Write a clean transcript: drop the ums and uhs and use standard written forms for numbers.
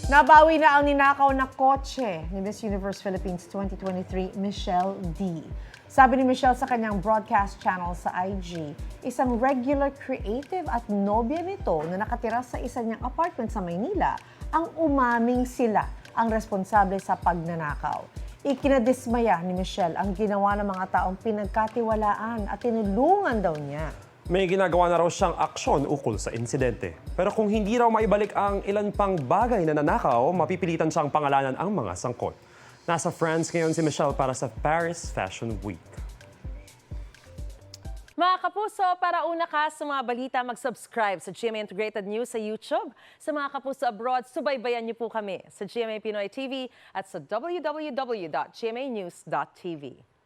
Nabawi na ang ninakaw na kotse ni Miss Universe Philippines 2023, Michelle D. Sabi ni Michelle sa kanyang broadcast channel sa IG, isang regular creative at nobya nito na nakatira sa isa niyang apartment sa Maynila ang umaming sila ang responsable sa pagnanakaw. Ikinadismaya ni Michelle ang ginawa ng mga taong pinagkatiwalaan at tinulungan daw niya. May ginagawa na raw siyang aksyon ukol sa insidente. Pero kung hindi raw maibalik ang ilan pang bagay na nanakaw, mapipilitan siyang pangalanan ang mga sangkot. Nasa France ngayon si Michelle para sa Paris Fashion Week. Mga kapuso, para una ka sa mga balita, mag-subscribe sa GMA Integrated News sa YouTube. Sa mga kapuso abroad, subaybayan niyo po kami sa GMA Pinoy TV at sa www.gmanews.tv.